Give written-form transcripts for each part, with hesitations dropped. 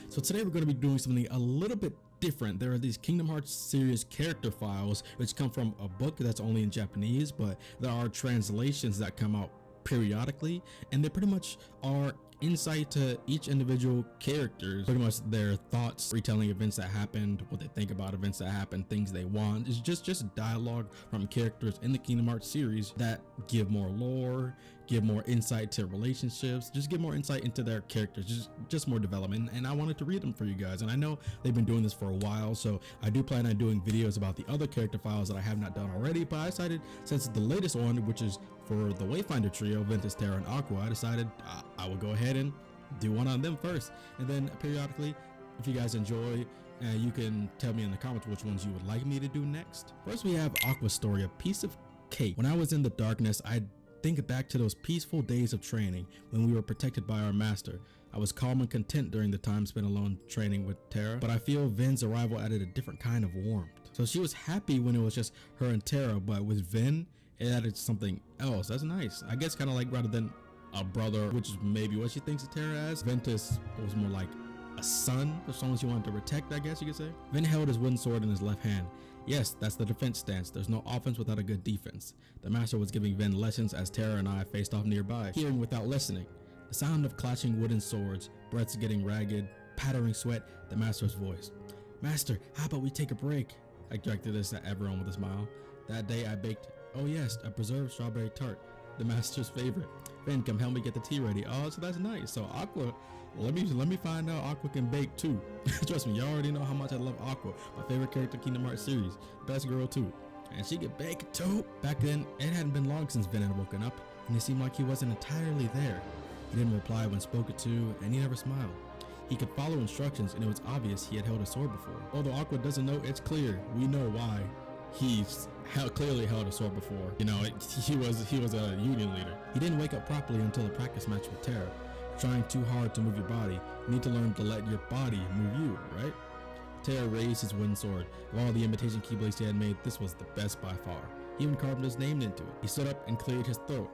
So today we're going to be doing something a little bit different. There are these Kingdom Hearts series character files which come from a book that's only in Japanese, but there are translations that come out periodically, and they pretty much are insight to each individual characters, pretty much their thoughts, retelling events that happened, what they think about events that happened, things they want. It's just dialogue from characters in the Kingdom Hearts series that give more lore, give more insight to relationships, just give more insight into their characters, just more development. And I wanted to read them for you guys, and I know they've been doing this for a while, so I do plan on doing videos about the other character files that I have not done already, but I decided, since the latest one, which is for the Wayfinder trio, Ventus, Terra, and Aqua, I decided I will go ahead and do one on them first, and then periodically, if you guys enjoy, you can tell me in the comments which ones you would like me to do next. First, we have Aqua's story, a piece of cake. When I was in the darkness, I think back to those peaceful days of training when we were protected by our master. I was calm and content during the time spent alone training with Terra, but I feel Ven's arrival added a different kind of warmth. So she was happy when it was just her and Terra, but with Ven, it added something else. That's nice. I guess kind of like, rather than a brother, which is maybe what she thinks of Terra as, Ventus was more like a son, or someone she wanted to protect, I guess you could say. Ven held his wooden sword in his left hand. Yes, that's the defense stance. There's no offense without a good defense. The master was giving Ven lessons as Terra and I faced off nearby, hearing without listening. The sound of clashing wooden swords, breaths getting ragged, pattering sweat, the master's voice. Master, how about we take a break? I directed this at everyone with a smile. That day I baked, oh yes, a preserved strawberry tart, the master's favorite. Ven, come help me get the tea ready. Oh, so that's nice. So Aqua, let me find out Aqua can bake too. Trust me, y'all already know how much I love Aqua, my favorite character Kingdom Hearts series, best girl too. And she could bake too. Back then, it hadn't been long since Ven had woken up, and it seemed like he wasn't entirely there. He didn't reply when spoken to, and he never smiled. He could follow instructions, and it was obvious he had held a sword before. Although Aqua doesn't know, it's clear. We know why. He's clearly held a sword before. You know, he was a union leader. He didn't wake up properly until a practice match with Terra. Trying too hard to move your body, you need to learn to let your body move you, right? Terra raised his wooden sword. Of all the imitation keyblades he had made, this was the best by far. He even carved his name into it. He stood up and cleared his throat.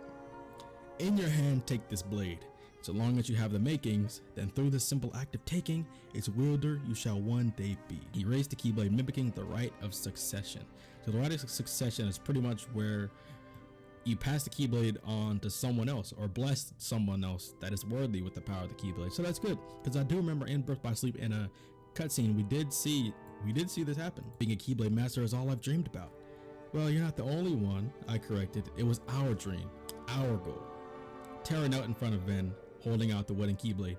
In your hand, take this blade. So long as you have the makings, then through the simple act of taking, its wielder you shall one day be. He raised the keyblade, mimicking the rite of succession. So the rite of succession is pretty much where you pass the keyblade on to someone else, or bless someone else that is worthy with the power of the keyblade. So that's good, because I do remember in Birth by Sleep, in a cutscene, we did see this happen. Being a keyblade master is all I've dreamed about. Well, you're not the only one, I corrected. It was our dream, our goal. Terra knelt in front of Ven, holding out the wooden keyblade.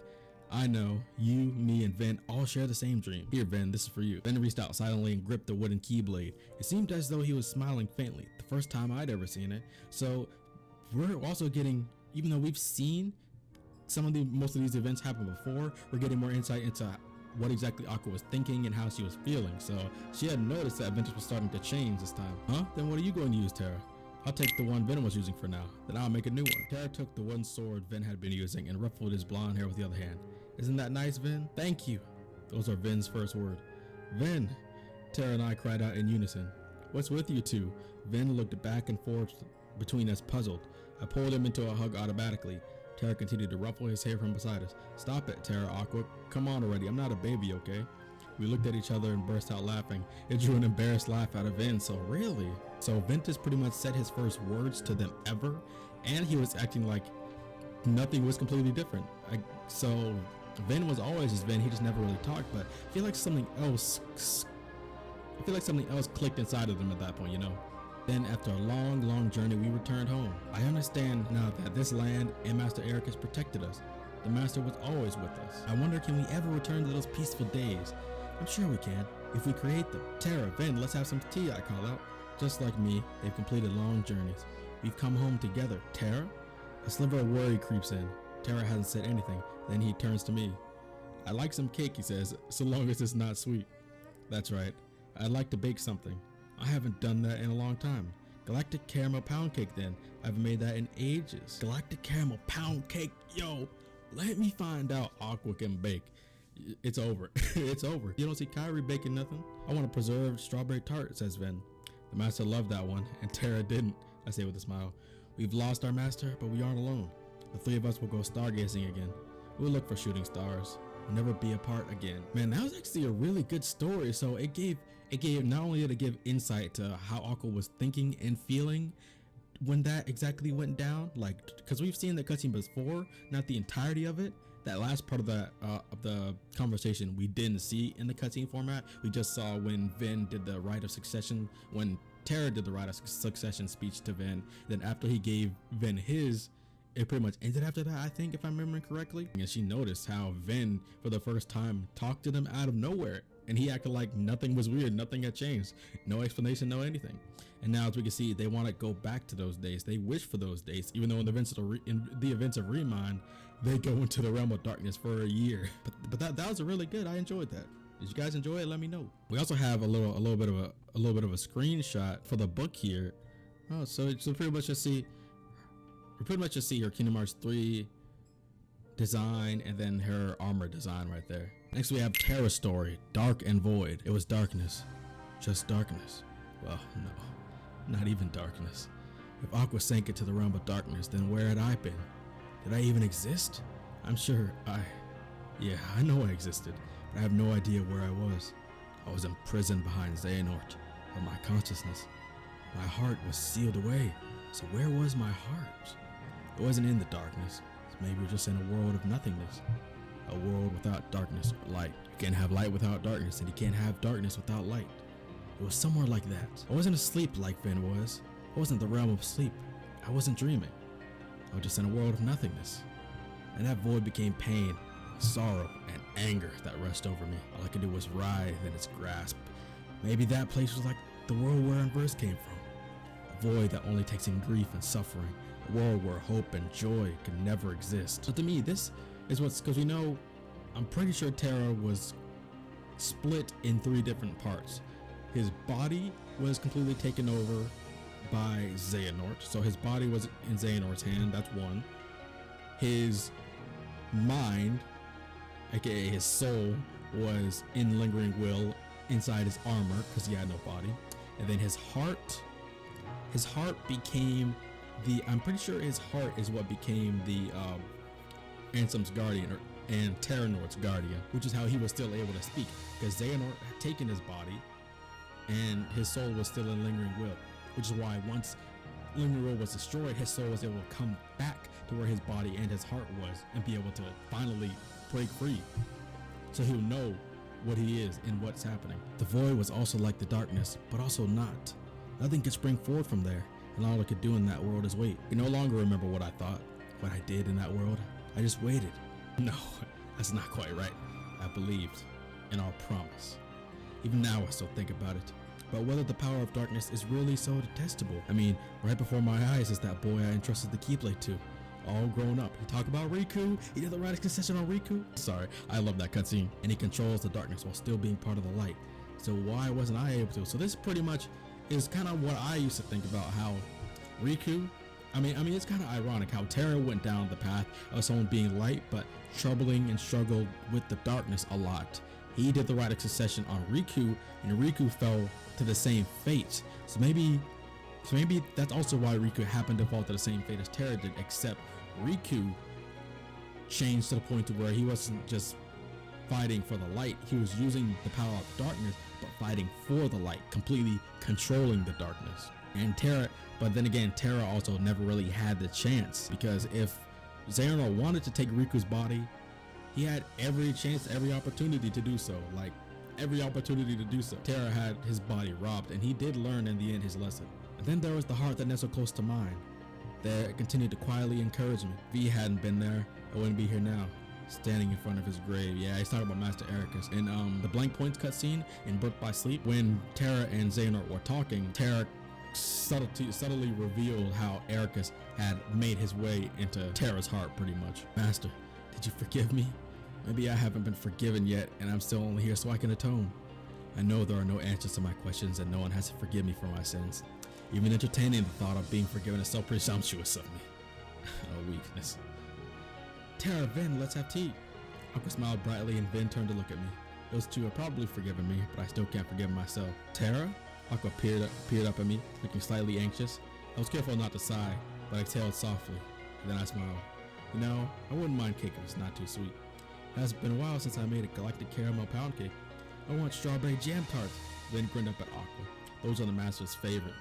I know, you, me, and Ven all share the same dream. Here, Ven, this is for you. Ven reached out silently and gripped the wooden keyblade. It seemed as though he was smiling faintly, the first time I'd ever seen it. So we're also getting, even though we've seen most of these events happen before, we're getting more insight into what exactly Aqua was thinking and how she was feeling. So she had noticed that Ventus was starting to change this time. Huh? Then what are you going to use, Terra? I'll take the one Ven was using for now, then I'll make a new one. Terra took the one sword Ven had been using and ruffled his blonde hair with the other hand. Isn't that nice, Ven? Thank you. Those are Ven's first words. Ven, Terra and I cried out in unison. What's with you two? Ven looked back and forth between us, puzzled. I pulled him into a hug automatically. Terra continued to ruffle his hair from beside us. Stop it, Terra, Aqua. Come on already, I'm not a baby, okay? We looked at each other and burst out laughing. It drew an embarrassed laugh out of Ven. So really? So Ventus pretty much said his first words to them ever, and he was acting like nothing was completely different. So Ven was always just Ven, he just never really talked, but I feel like something else clicked inside of them at that point, you know? Then after a long journey, we returned home. I understand now that this land and Master Eric has protected us. The Master was always with us. I wonder, can we ever return to those peaceful days? I'm sure we can, if we create them. Terra, Ven, let's have some tea, I call out. Just like me, they've completed long journeys. We've come home together. Terra? A sliver of worry creeps in. Terra hasn't said anything. Then he turns to me. I'd like some cake, he says, so long as it's not sweet. That's right. I'd like to bake something. I haven't done that in a long time. Galactic caramel pound cake then. I haven't made that in ages. Galactic caramel pound cake, yo. Let me find out Aqua can bake. It's over. It's over. You don't see Kyrie baking nothing? I want a preserved strawberry tart, says Ven. The master loved that one, and Terra didn't, I say with a smile. We've lost our master, but we aren't alone. The three of us will go stargazing again. We'll look for shooting stars. never be apart again. Man, that was actually a really good story. So it gave not only did it give insight to how Aqua was thinking and feeling when that exactly went down, like, because we've seen the cutscene before, not the entirety of it. That last part of the conversation we didn't see in the cutscene format. We just saw when Ven did the rite of succession, when Terra did the rite of succession speech to Ven. Then after he gave Ven his, it pretty much ended after that, I think, if I'm remembering correctly. And she noticed how Ven, for the first time, talked to them out of nowhere, and he acted like nothing was weird, nothing had changed, no explanation, no anything. And now, as we can see, they want to go back to those days. They wish for those days, even though in the events of Remind, they go into the realm of darkness for a year. But that was really good. I enjoyed that. Did you guys enjoy it? Let me know. We also have a little bit of a screenshot for the book here. Oh, so pretty much just see. We pretty much just see her Kingdom Hearts 3 design and then her armor design right there. Next we have Terra's story, Dark and Void. It was darkness, just darkness. Well, no, not even darkness. If Aqua sank into the realm of darkness, then where had I been? Did I even exist? I'm sure I know I existed, but I have no idea where I was. I was imprisoned behind Xehanort of my consciousness. My heart was sealed away, so where was my heart? It wasn't in the darkness, so maybe we're just in a world of nothingness. A world without darkness or light. You can't have light without darkness, and you can't have darkness without light. It was somewhere like that. I wasn't asleep like Ven was. I wasn't the realm of sleep. I wasn't dreaming. I was just in a world of nothingness. And that void became pain, sorrow, and anger that rushed over me. All I could do was writhe in its grasp. Maybe that place was like the world where Unverse came from. A void that only takes in grief and suffering. A world where hope and joy can never exist. So to me, this is because we know, I'm pretty sure Terra was split in 3 different parts. His body was completely taken over by Xehanort, so his body was in Xehanort's hand, that's one. His mind, aka his soul, was in Lingering Will inside his armor because he had no body. And then his heart became I'm pretty sure his heart is what became the Ansem's guardian, and Terranort's guardian, which is how he was still able to speak, because Xehanort had taken his body and his soul was still in Lingering Will, which is why once Lingering Will was destroyed, his soul was able to come back to where his body and his heart was and be able to finally break free, so he'll know what he is and what's happening. The void was also like the darkness, but also not. Nothing could spring forward from there, and all I could do in that world is wait. I no longer remember what I thought, what I did in that world. I just waited. No, that's not quite right. I believed in our promise. Even now I still think about it. But whether the power of darkness is really so detestable. I mean, right before my eyes is that boy I entrusted the Keyblade to. All grown up. He talked about Riku. He did the right concession on Riku. Sorry, I love that cutscene. And he controls the darkness while still being part of the light. So why wasn't I able to? So this pretty much is kind of what I used to think about how Riku, I mean, it's kind of ironic how Terra went down the path of someone being light, but troubling and struggled with the darkness a lot. He did the rite of succession on Riku, and Riku fell to the same fate. So maybe that's also why Riku happened to fall to the same fate as Terra did, except Riku changed to the point to where he wasn't just fighting for the light, he was using the power of darkness, but fighting for the light, completely controlling the darkness. And Terra, but then again, Terra also never really had the chance, because if Xehanort wanted to take Riku's body, he had every chance, every opportunity to do so, like every opportunity to do so. Terra had his body robbed, and he did learn in the end his lesson. And then there was the heart that nestled close to mine, that continued to quietly encourage me. If he hadn't been there, I wouldn't be here now, standing in front of his grave. Yeah, he's talking about Master Ericus. In the Blank Points cutscene in Birth by Sleep, when Terra and Xehanort were talking, Terra subtly revealed how Ericus had made his way into Terra's heart, pretty much. Master, did you forgive me? Maybe I haven't been forgiven yet, and I'm still only here so I can atone. I know there are no answers to my questions, and no one has to forgive me for my sins. Even entertaining the thought of being forgiven is so presumptuous of me. A weakness. Terra, Ven, let's have tea. Aqua smiled brightly, and Ven turned to look at me. Those two have probably forgiven me, but I still can't forgive myself. Terra? Aqua peered up at me, looking slightly anxious. I was careful not to sigh, but I exhaled softly. And then I smiled. You know, I wouldn't mind cake if it's not too sweet. It has been a while since I made a galactic caramel pound cake. I want strawberry jam tarts. Then grinned up at Aqua. Those are the master's favorite.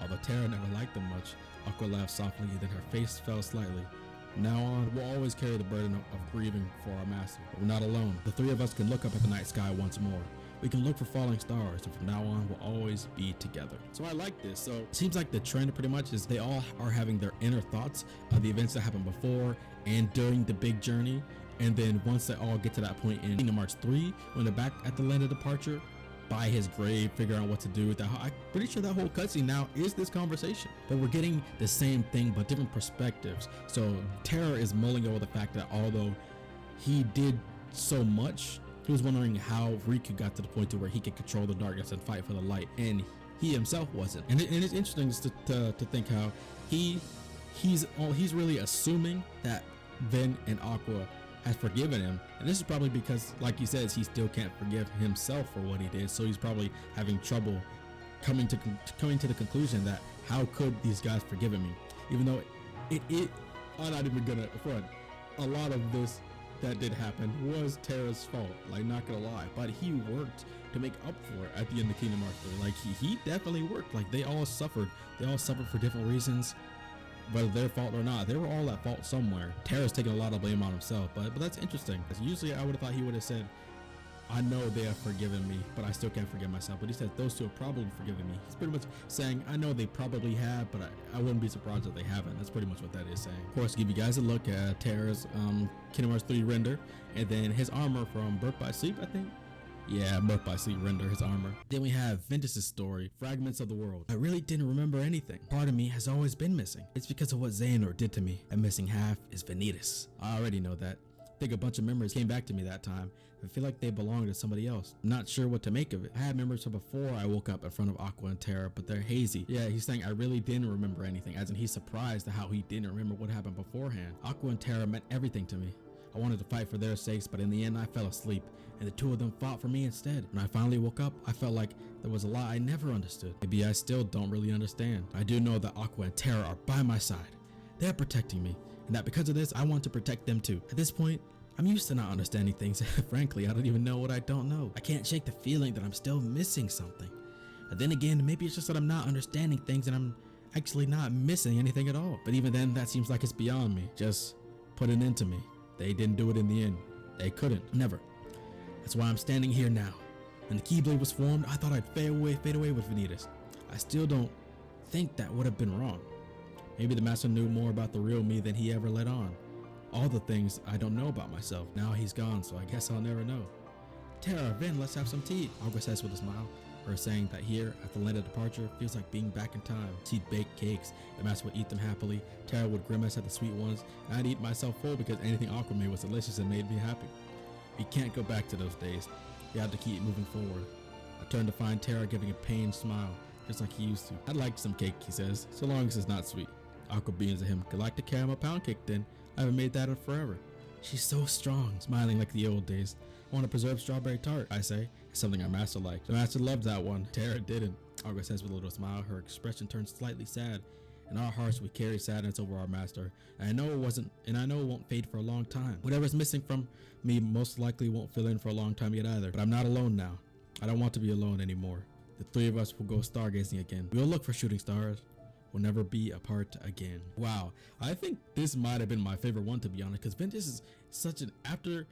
Although Terra never liked them much, Aqua laughed softly, then her face fell slightly. From now on, we'll always carry the burden of grieving for our master. But we're not alone. The three of us can look up at the night sky once more. We can look for falling stars, and from now on, we'll always be together. So I like this. So it seems like the trend pretty much is they all are having their inner thoughts of the events that happened before and during the big journey. And then once they all get to that point in Kingdom Hearts 3, when they're back at the land of departure, by his grave, figuring out what to do with that. I'm pretty sure that whole cutscene now is this conversation, but we're getting the same thing but different perspectives. So Terra is mulling over the fact that although he did so much, he was wondering how Riku got to the point to where he could control the darkness and fight for the light, and he himself wasn't. And it's interesting to think how he's really assuming that Ven and Aqua has forgiven him, and this is probably because, like he says, he still can't forgive himself for what he did. So he's probably having trouble coming to the conclusion that how could these guys forgive me, even though I'm not even gonna front. A lot of this that did happen was Terra's fault, like, not gonna lie, but he worked to make up for it at the end of Kingdom Hearts 3. Like he definitely worked. Like they all suffered for different reasons. Whether their fault or not, they were all at fault somewhere. Terra's taking a lot of blame on himself, but that's interesting. Usually I would have thought he would have said, I know they have forgiven me, but I still can't forgive myself. But he said those two have probably forgiven me. He's pretty much saying, I know they probably have, but I wouldn't be surprised if they haven't. That's pretty much what that is saying. Of course, give you guys a look at Terra's Kingdom Hearts 3 render, and then his armor from Birth by Sleep, I think. Yeah, Birth by Sleep render, his armor. Then we have Ventus' story, Fragments of the World. I really didn't remember anything. Part of me has always been missing. It's because of what Xehanort did to me. A missing half is Ventus. I already know that. I think a bunch of memories came back to me that time. I feel like they belong to somebody else. I'm not sure what to make of it. I had memories from before I woke up in front of Aqua and Terra, but they're hazy. Yeah, he's saying I really didn't remember anything, as in he's surprised at how he didn't remember what happened beforehand. Aqua and Terra meant everything to me. I wanted to fight for their sakes, but in the end I fell asleep, and the two of them fought for me instead. When I finally woke up, I felt like there was a lot I never understood. Maybe I still don't really understand. I do know that Aqua and Terra are by my side. They're protecting me, and that because of this, I want to protect them too. At this point, I'm used to not understanding things. Frankly, I don't even know what I don't know. I can't shake the feeling that I'm still missing something. And then again, maybe it's just that I'm not understanding things and I'm actually not missing anything at all. But even then, that seems like it's beyond me. Just put an end to me. They didn't do it in the end. They couldn't. Never. That's why I'm standing here now. When the Keyblade was formed, I thought I'd fade away with Ventus. I still don't think that would have been wrong. Maybe the master knew more about the real me than he ever let on. All the things I don't know about myself. Now he's gone, so I guess I'll never know. Terra, Ven, let's have some tea, Aqua says with a smile. Her saying that here at the land of departure feels like being back in time. She'd bake cakes, the master would eat them happily, Terra would grimace at the sweet ones, and I'd eat myself full because anything Aqua made was delicious and made me happy. We can't go back to those days. We have to keep moving forward. I turned to find Terra giving a pained smile, just like he used to. I'd like some cake, he says, so long as it's not sweet. Aqua beams at him. Galactic caramel pound cake then. I haven't made that in forever. She's so strong, smiling like the old days. I want to preserve strawberry tart, I say. It's something our master liked. The master loved that one. Terra didn't. Aqua says with a little smile. Her expression turns slightly sad. In our hearts, we carry sadness over our master. And I know it won't fade for a long time. Whatever's missing from me most likely won't fill in for a long time yet either. But I'm not alone now. I don't want to be alone anymore. The three of us will go stargazing again. We'll look for shooting stars. We'll never be apart again. Wow, I think this might have been my favorite one, to be honest, because Ventus is such an, after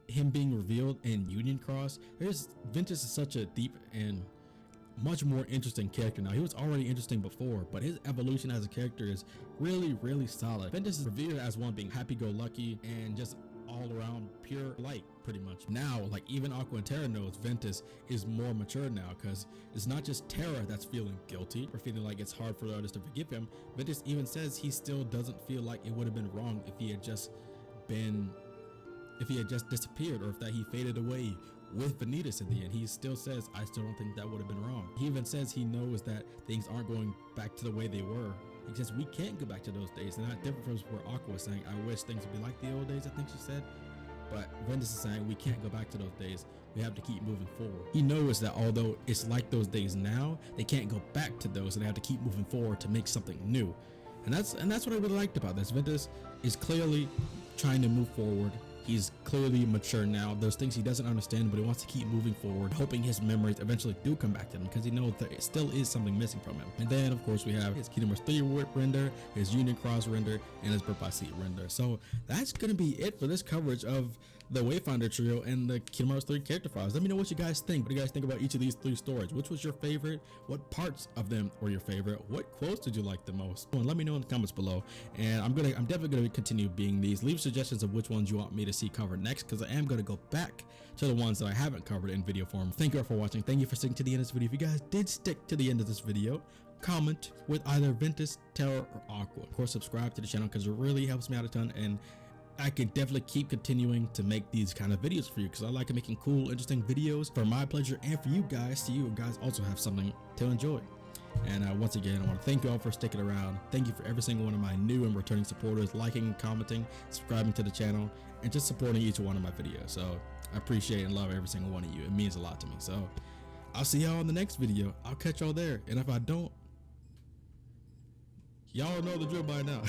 him being revealed in Union Cross, Ventus is such a deep and much more interesting character now. He was already interesting before, but his evolution as a character is really, really solid. Ventus is revered as one being happy-go-lucky and just all around pure light, pretty much. Now, like, even Aqua and Terra knows Ventus is more mature now, because it's not just Terra that's feeling guilty or feeling like it's hard for the others to forgive him. Ventus even says he still doesn't feel like it would have been wrong if he had just disappeared, or if that he faded away with Ventus in the end. He still says, I still don't think that would have been wrong. He even says he knows that things aren't going back to the way they were. He says we can't go back to those days, and that different from where Aqua was saying, I wish things would be like the old days, I think she said. But Ventus is saying we can't go back to those days. We have to keep moving forward. He knows that although it's like those days now, they can't go back to those, and they have to keep moving forward to make something new. And that's what I really liked about this. Ventus is clearly trying to move forward. He's clearly mature now. There's things he doesn't understand, but he wants to keep moving forward, hoping his memories eventually do come back to him, because he knows there still is something missing from him. And then of course we have his Kingdom Hearts 3 render, his Union Cross render, and his Birth by Sleep render. So that's gonna be it for this coverage of the Wayfinder trio and the Kingdom Hearts 3 character files. Let me know what you guys think. What do you guys think about each of these 3 stories? Which was your favorite? What parts of them were your favorite? What quotes did you like the most? Well, let me know in the comments below. And I'm definitely gonna continue being these. Leave suggestions of which ones you want me to see covered next, because I am gonna go back to the ones that I haven't covered in video form. Thank you all for watching. Thank you for sticking to the end of this video. If you guys did stick to the end of this video, comment with either Ventus, Terra, or Aqua. Of course, subscribe to the channel because it really helps me out a ton, and I can definitely keep continuing to make these kind of videos for you, because I like making cool, interesting videos for my pleasure and for you guys, so you guys also have something to enjoy. And once again, I want to thank you all for sticking around. Thank you for every single one of my new and returning supporters, liking, commenting, subscribing to the channel, and just supporting each one of my videos. So I appreciate and love every single one of you. It means a lot to me. So I'll see y'all in the next video. I'll catch y'all there. And if I don't, y'all know the drill by now.